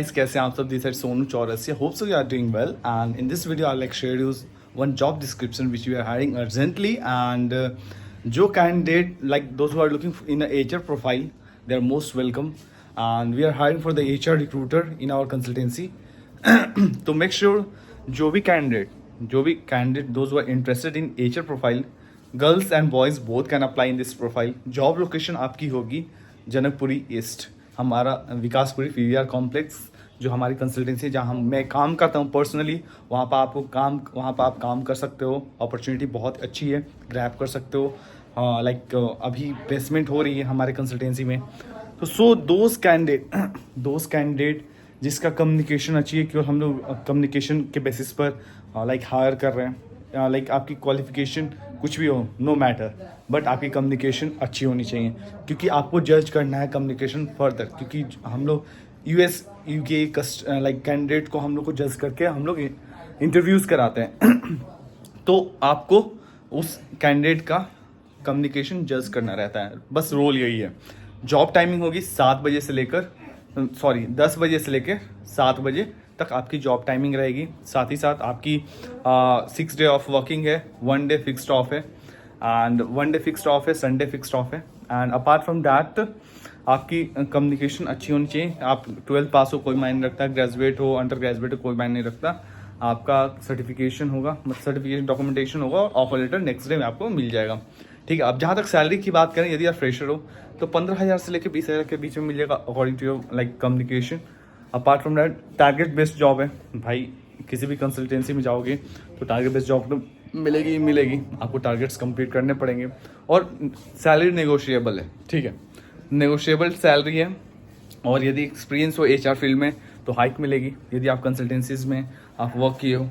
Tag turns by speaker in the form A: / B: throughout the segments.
A: Guys, कैसे हैं आप सब? This is Sonu Chaurasia. Hope so you are doing well. And in this video, I'll like share you one job description which we are hiring urgently. And जो candidate like those who are looking in a HR profile, they are most welcome. And we are hiring for the HR recruiter in our consultancy. तो make sure जो भी candidate those who are interested in HR profile, girls and boys both can apply in this profile. Job location आपकी होगी Janakpuri east, हमारा Vikaspuri PVR complex जो हमारी consultancy जहाँ मैं काम करता हूँ पर्सनली, वहाँ पर आप काम कर सकते हो. अपॉर्चुनिटी बहुत अच्छी है, ग्रैब कर सकते हो. अभी प्लेसमेंट हो रही है हमारे कंसल्टेंसी में. तो सो दोज कैंडिडेट जिसका कम्युनिकेशन अच्छी है, क्योंकि हम लोग कम्युनिकेशन के बेसिस पर हायर कर रहे हैं. आपकी क्वालिफिकेशन कुछ भी हो, नो मैटर, बट आपकी कम्युनिकेशन अच्छी होनी चाहिए, क्योंकि आपको जज करना है कम्युनिकेशन फर्दर. क्योंकि हम लोग यूएस यूके कैंडिडेट को हम लोग को जज करके हम लोग इंटरव्यूज़ कराते हैं. तो आपको उस कैंडिडेट का कम्युनिकेशन जज करना रहता है, बस रोल यही है. जॉब टाइमिंग होगी 10 बजे से लेकर 7 बजे तक आपकी जॉब टाइमिंग रहेगी. साथ ही साथ आपकी 6 डे ऑफ वर्किंग है, 1 डे फिक्स्ड ऑफ है, एंड 1 डे फिक्स्ड ऑफ है, संडे फिक्स्ड ऑफ है. एंड अपार्ट फ्रॉम दैट आपकी कम्युनिकेशन अच्छी होनी चाहिए. आप 12th पास हो कोई मायने नहीं रखता, ग्रेजुएट हो, अंडर ग्रेजुएट हो कोई मायने नहीं रखता. आपका सर्टिफिकेशन होगा, सर्टिफिकेशन डॉक्यूमेंटेशन होगा और ऑफर लेटर नेक्स्ट डे में आपको मिल जाएगा. ठीक है. अब जहाँ तक सैलरी की बात करें, यदि आप फ्रेशर हो तो 15,000 से लेकर 20,000 के बीच में मिल जाएगा according to your communication. Apart from that target based job है भाई. किसी भी कंसल्टेंसी में जाओगे तो टारगेट बेस्ड जॉब तो मिलेगी. आपको टारगेट्स कंप्लीट करने पड़ेंगे और सैलरी नेगोशिएबल है. ठीक है, नेगोशिएबल सैलरी है. और यदि एक्सपीरियंस हो एचआर फील्ड में तो हाइक मिलेगी. यदि आप कंसल्टेंसीज में आप वर्क किए हो,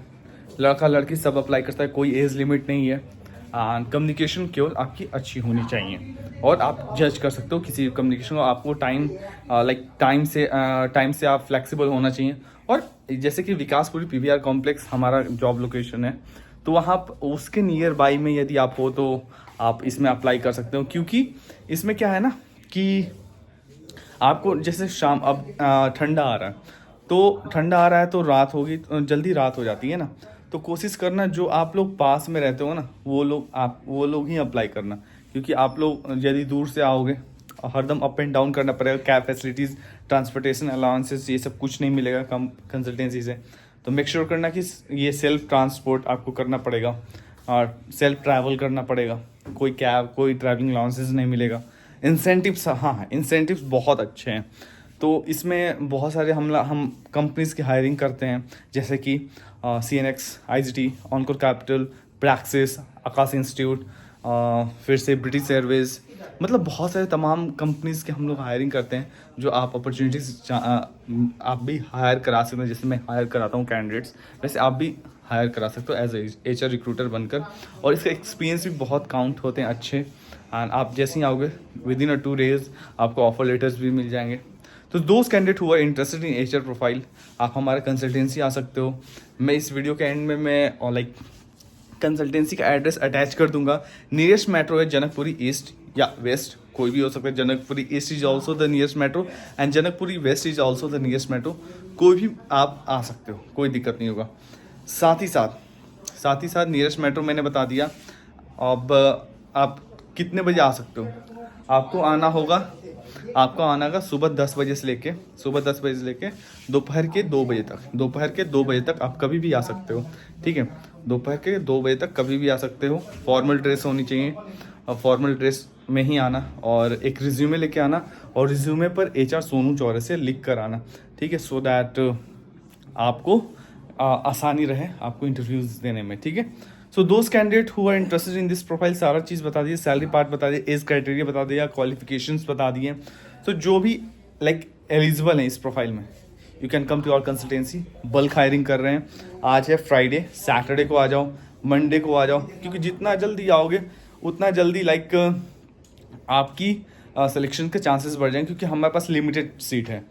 A: लड़का लड़की सब अप्लाई करता है, कोई एज लिमिट नहीं है. कम्युनिकेशन केवल आपकी अच्छी होनी चाहिए और आप जज कर सकते हो किसी कम्युनिकेशन को. आपको टाइम से आप फ्लेक्सिबल होना चाहिए. और जैसे कि विकासपुरी पीवीआर कॉम्प्लेक्स हमारा जॉब लोकेशन है, तो वहाँ उसके नियर बाई में यदि आप हो तो आप इसमें अप्लाई कर सकते हो. क्योंकि इसमें क्या है ना कि आपको जैसे शाम अब ठंडा आ रहा है तो रात होगी, जल्दी रात हो जाती है ना. तो कोशिश करना जो आप लोग पास में रहते हो ना, वो लोग ही अप्लाई करना. क्योंकि आप लोग यदि दूर से आओगे, हरदम अप एंड डाउन करना पड़ेगा. कैब फैसिलिटीज़, ट्रांसपोर्टेशन अलाउंसेस, ये सब कुछ नहीं मिलेगा कम कंसल्टेंसी से. तो मेक श्योर करना कि ये सेल्फ ट्रांसपोर्ट आपको करना पड़ेगा और सेल्फ ट्रैवल करना पड़ेगा. कोई कैब, कोई ट्रैवलिंग अलाउंसेस नहीं मिलेगा. इंसेंटिव्स, हाँ इंसेंटिव्स बहुत अच्छे हैं. तो इसमें बहुत सारे हम कंपनीज़ की हायरिंग करते हैं, जैसे कि CNX, IGT, oncore capital, praxis, Aakash institute, फिर से ब्रिटिश एयरवेज, मतलब बहुत सारे तमाम कंपनीज़ के हम लोग हायरिंग करते हैं. जो आप अपॉर्चुनिटीज़ आप भी हायर करा सकते हैं. जैसे मैं हायर कराता हूँ कैंडिडेट्स, वैसे आप भी हायर करा सकते हो एज ए HR रिक्रूटर बनकर. और इसका एक्सपीरियंस भी बहुत काउंट होते हैं अच्छे. एंड आप जैसे ही आओगे विदिन 2 days आपको ऑफर लेटर्स भी मिल जाएंगे. तो दोस्त कैंडिडेट हुआ इंटरेस्टेड इन HR प्रोफाइल, आप हमारे कंसल्टेंसी आ सकते हो. मैं इस वीडियो के एंड में मैं कंसल्टेंसी का एड्रेस अटैच कर दूंगा. नियरेस्ट मेट्रो है जनकपुरी ईस्ट या वेस्ट, कोई भी हो सकता है. Janakpuri east is also the nearest metro and Janakpuri west is also the nearest metro. कोई भी आप आ सकते हो, कोई दिक्कत नहीं होगा. साथ ही साथ नियरेस्ट मेट्रो मैंने बता दिया. अब आप कितने बजे आ सकते हो? आपको आना होगा सुबह 10 बजे से लेके दोपहर के 2 बजे तक आप कभी भी आ सकते हो. ठीक है, दोपहर के 2 बजे तक कभी भी आ सकते हो. फॉर्मल ड्रेस होनी चाहिए, फॉर्मल ड्रेस में ही आना, और एक रिज्यूमे लेके आना, और रिज्यूमे पर HR सोनू चौरसिया लिख कर आना. ठीक है, सो दैट आपको आसानी रहे आपको इंटरव्यूज़ देने में. ठीक है. सो दोस्त candidate who are interested in this profile, सारा चीज़ बता दिए, सैलरी पार्ट बता दिए, एज क्राइटेरिया बता दिया, क्वालिफिकेशंस बता दिए. सो जो भी एलिजिबल हैं इस प्रोफाइल में, you can come to our consultancy. Bulk hiring कर रहे हैं. आज है फ्राइडे, सैटरडे को आ जाओ, मंडे को आ जाओ, क्योंकि जितना जल्दी आओगे उतना जल्दी आपकी सिलेक्शन के चांसेस बढ़ जाएंगे. क्योंकि हमारे पास लिमिटेड सीट है.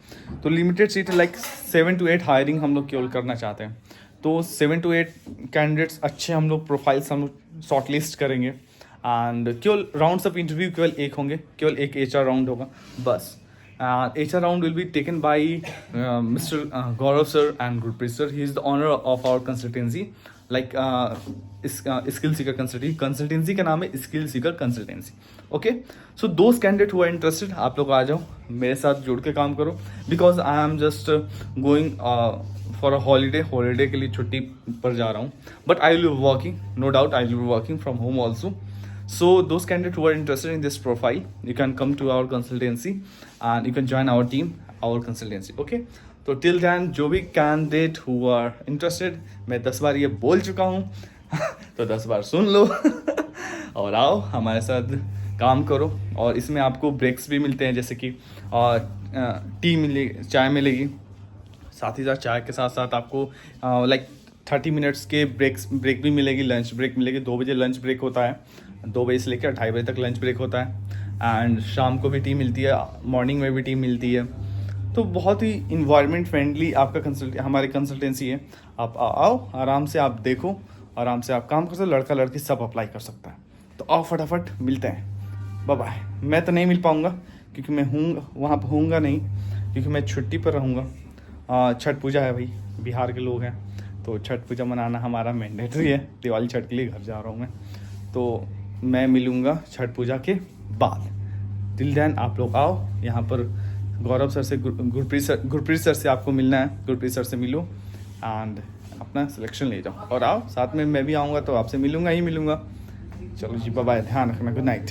A: तो लिमिटेड सीट 7 to 8 हायरिंग हम लोग केवल करना चाहते हैं. तो 7 to 8 कैंडिडेट्स अच्छे हम लोग प्रोफाइल्स हम लोग शॉर्ट लिस्ट करेंगे. एंड केवल राउंड्स ऑफ इंटरव्यू केवल एक होंगे, केवल एक HR राउंड होगा बस. HR round will be taken by Mr. Gaurav sir and Gurpreet sir. He is the owner of our consultancy, like Skill Seeker consultancy का नाम है Skill Seeker consultancy. Okay, so those candidates who are interested, आप लोग आ जाओ मेरे साथ जुड़ के काम करो, because I am just going for a holiday के लिए छुट्टी पर जा रहा हूँ, but I will be working, no doubt I will be working from home also. So those candidates who are interested in this profile, you can come to our consultancy and you can join our team, our consultancy. Okay, तो till then जो भी candidate who are interested, मैं 10 बार ये बोल चुका हूँ तो 10 बार सुन लो और आओ हमारे साथ काम करो. और इसमें आपको ब्रेक्स भी मिलते हैं, जैसे कि टी मिलेगी, चाय मिलेगी, साथ ही साथ चाय के साथ साथ आपको लाइक 30 मिनट्स के ब्रेक भी मिलेगी, लंच ब्रेक मिलेगी. 2 बजे लंच ब्रेक होता है, 2 बजे से लेकर 2:30 बजे तक लंच ब्रेक होता है. एंड शाम को भी टी मिलती है, मॉर्निंग में भी टी मिलती है. तो बहुत ही इन्वायरमेंट फ्रेंडली आपका हमारी कंसल्टेंसी है. आप आओ, आराम से आप देखो, आराम से आप काम कर सकते हो. लड़का लड़की सब अप्लाई कर सकता है. तो आओ फटाफट मिलते हैं. Bye bye. मैं तो नहीं मिल पाऊँगा क्योंकि मैं वहाँ पर हूँगा नहीं, क्योंकि मैं छुट्टी पर रहूँगा. छठ पूजा है भाई, बिहार के लोग हैं तो छठ पूजा मनाना हमारा मैंडेटरी है. दिवाली छठ के लिए घर जा रहा हूँ मैं, तो मैं मिलूँगा छठ पूजा के बाद. टिल देन आप लोग आओ यहाँ पर. गौरव सर से गुरप्रीत सर से आपको मिलना है. गुरप्रीत सर से मिलो एंड अपना सिलेक्शन ले जाओ और आओ. साथ में मैं भी आऊँगा तो आपसे मिलूँगा ही मिलूँगा. चलो जी, बाय बाय. ध्यान रखना. Good night.